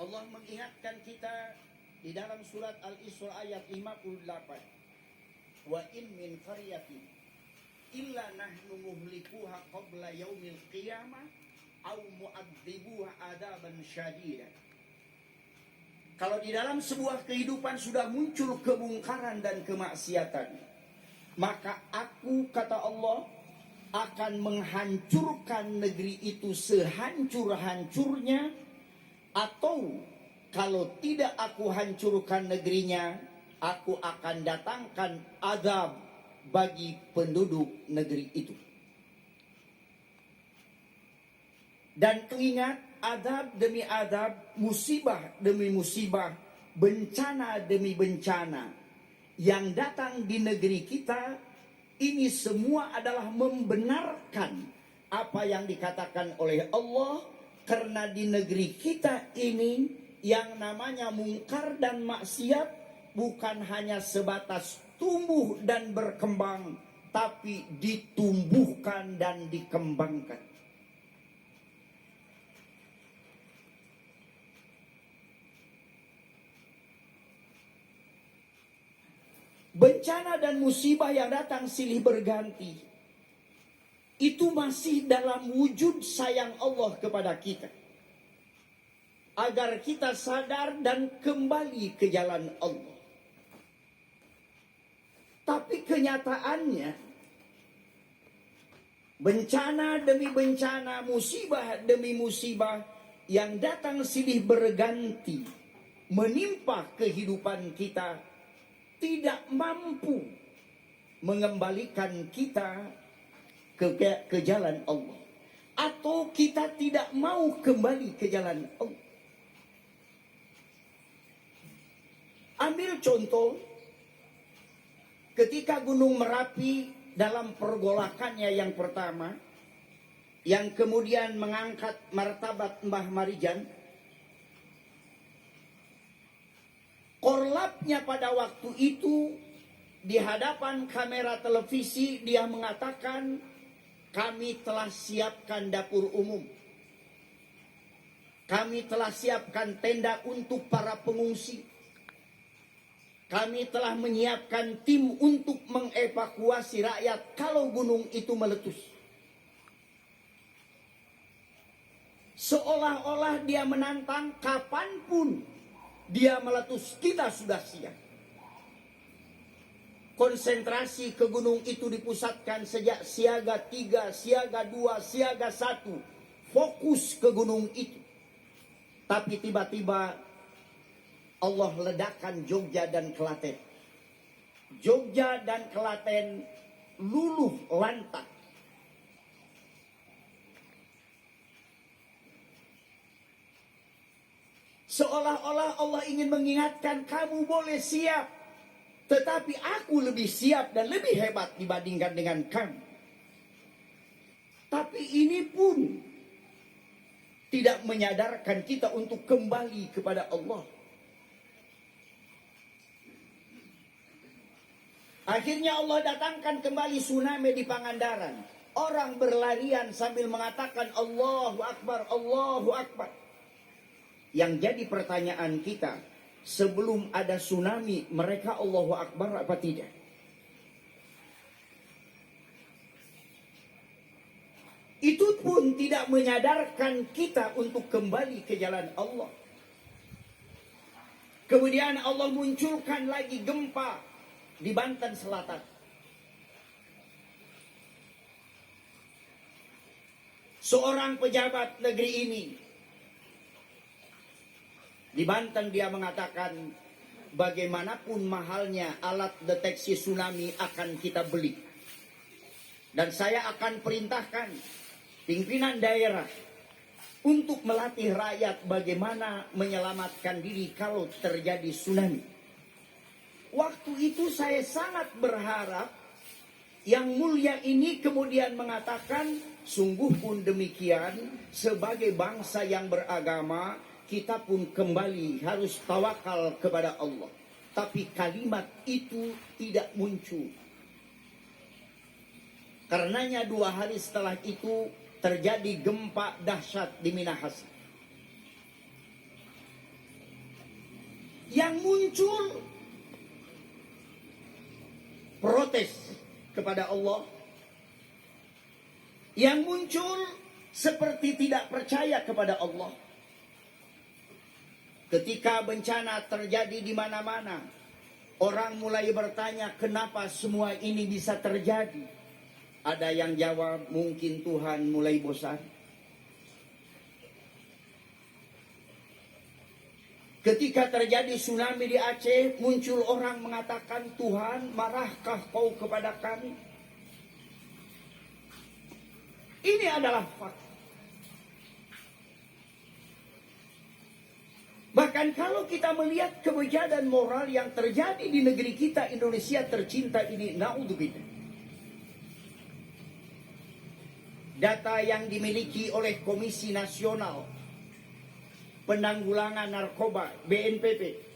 Allah mengingatkan kita di dalam surat Al-Isra ayat 58. Wa in min qaryatin illa nahnu muhlikuha qabla yaumil qiyamah au mu'adzibuha adaban syadidan. Kalau di dalam sebuah kehidupan sudah muncul kemungkaran dan kemaksiatan, maka aku, kata Allah, akan menghancurkan negeri itu sehancur-hancurnya, atau kalau tidak aku hancurkan negerinya, aku akan datangkan azab bagi penduduk negeri itu. Dan ingat, azab demi azab, musibah demi musibah, bencana demi bencana yang datang di negeri kita, ini semua adalah membenarkan apa yang dikatakan oleh Allah. Karena di negeri kita ini yang namanya mungkar dan maksiat bukan hanya sebatas tumbuh dan berkembang, tapi ditumbuhkan dan dikembangkan. Bencana dan musibah yang datang silih berganti, itu masih dalam wujud sayang Allah kepada kita, agar kita sadar dan kembali ke jalan Allah. Tapi kenyataannya, bencana demi bencana, musibah demi musibah yang datang silih berganti menimpa kehidupan kita, tidak mampu mengembalikan kita ke jalan Allah, atau kita tidak mau kembali ke jalan Allah. Ambil contoh, ketika Gunung Merapi dalam pergolakannya yang pertama, yang kemudian mengangkat martabat Mbah Marijan, korlapnya pada waktu itu di hadapan kamera televisi dia mengatakan, kami telah siapkan dapur umum, kami telah siapkan tenda untuk para pengungsi, kami telah menyiapkan tim untuk mengevakuasi rakyat kalau gunung itu meletus. Seolah-olah dia menantang, kapanpun dia meletus kita sudah siap. Konsentrasi ke gunung itu dipusatkan sejak siaga 3, siaga 2, siaga 1. Fokus ke gunung itu. Tapi tiba-tiba Allah ledakan Jogja dan Klaten. Jogja dan Klaten luluh lantak. Seolah-olah Allah ingin mengingatkan, kamu boleh siap, tetapi aku lebih siap dan lebih hebat dibandingkan dengan kamu. Tapi ini pun tidak menyadarkan kita untuk kembali kepada Allah. Akhirnya Allah datangkan kembali tsunami di Pangandaran. Orang berlarian sambil mengatakan Allahu Akbar, Allahu Akbar. Yang jadi pertanyaan kita, sebelum ada tsunami, mereka Allahu Akbar apa tidak? Itu pun tidak menyadarkan kita untuk kembali ke jalan Allah. Kemudian Allah munculkan lagi gempa di Banten Selatan. Seorang pejabat negeri ini di Banten, dia mengatakan, bagaimanapun mahalnya alat deteksi tsunami akan kita beli. Dan saya akan perintahkan pimpinan daerah untuk melatih rakyat bagaimana menyelamatkan diri kalau terjadi tsunami. Waktu itu saya sangat berharap yang mulia ini kemudian mengatakan, sungguh pun demikian, sebagai bangsa yang beragama, kita pun kembali harus tawakal kepada Allah. Tapi kalimat itu tidak muncul. Karenanya 2 hari setelah itu terjadi gempa dahsyat di Minahasa. Yang muncul protes kepada Allah, yang muncul seperti tidak percaya kepada Allah. Ketika bencana terjadi di mana-mana, orang mulai bertanya, kenapa semua ini bisa terjadi? Ada yang jawab, mungkin Tuhan mulai bosan. Ketika terjadi tsunami di Aceh, muncul orang mengatakan, Tuhan, marahkah kau kepada kami? Ini adalah fakta. Bahkan kalau kita melihat kejahatan moral yang terjadi di negeri kita, Indonesia tercinta ini, naudzubillah. Data yang dimiliki oleh Komisi Nasional Penanggulangan Narkoba, BNPB.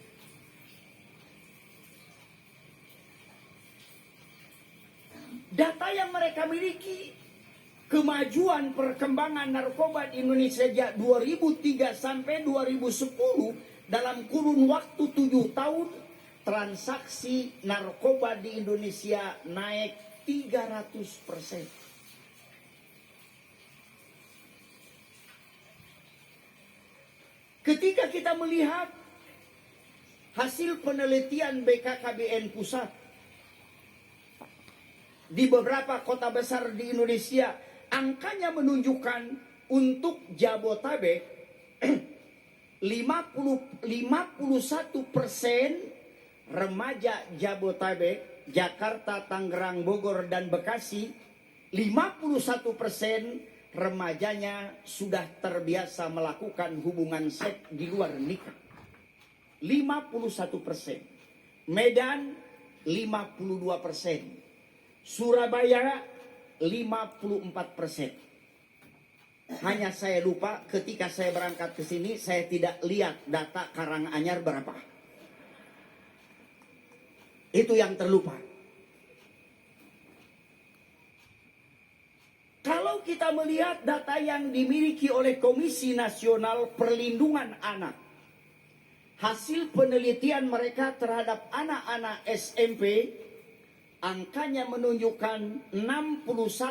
Data yang mereka miliki, kemajuan perkembangan narkoba di Indonesia sejak 2003 sampai 2010, dalam kurun waktu 7 tahun, transaksi narkoba di Indonesia naik 300%. Ketika kita melihat hasil penelitian BKKBN Pusat di beberapa kota besar di Indonesia, angkanya menunjukkan untuk Jabotabek 51% remaja Jabotabek, Jakarta, Tangerang, Bogor, dan Bekasi, 51% remajanya sudah terbiasa melakukan hubungan seks di luar nikah. 51%. Medan 52%. Surabaya 54%. Hanya saya lupa ketika saya berangkat ke sini, saya tidak lihat data Karanganyar berapa. Itu yang terlupa. Kalau kita melihat data yang dimiliki oleh Komisi Nasional Perlindungan Anak, hasil penelitian mereka terhadap anak-anak SMP, angkanya menunjukkan 61,7%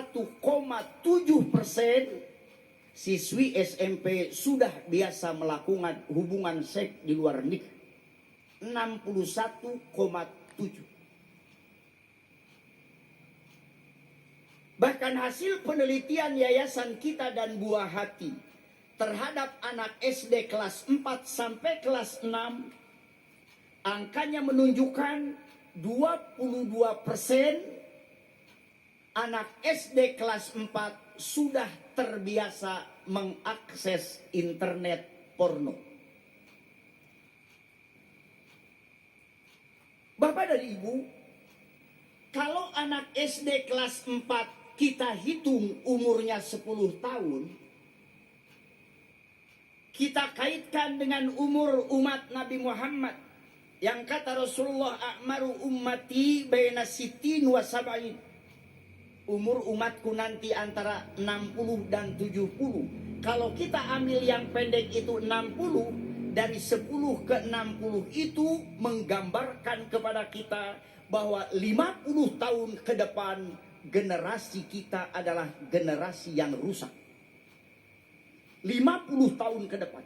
siswi SMP sudah biasa melakukan hubungan seks di luar nikah. 61,7%. Bahkan hasil penelitian Yayasan Kita dan Buah Hati terhadap anak SD kelas 4 sampai kelas 6, angkanya menunjukkan 22% anak SD kelas 4 sudah terbiasa mengakses internet porno. Bapak dan Ibu, kalau anak SD kelas 4 kita hitung umurnya 10 tahun, kita kaitkan dengan umur umat Nabi Muhammad, yang kata Rasulullah, a'maru ummati baina sittin wa sab'in. Umur umatku nanti antara 60 dan 70. Kalau kita ambil yang pendek itu 60, dari 10 ke 60 itu menggambarkan kepada kita bahwa 50 tahun ke depan generasi kita adalah generasi yang rusak. 50 tahun ke depan.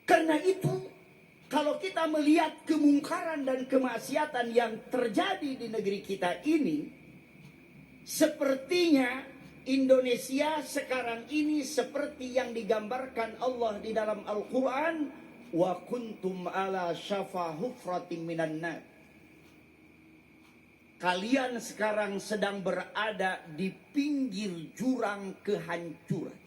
Karena itu, kalau kita melihat kemungkaran dan kemaksiatan yang terjadi di negeri kita ini, sepertinya Indonesia sekarang ini seperti yang digambarkan Allah di dalam Al-Quran, wa kuntum ala syafa hufratin minan nar. Kalian sekarang sedang berada di pinggir jurang kehancuran.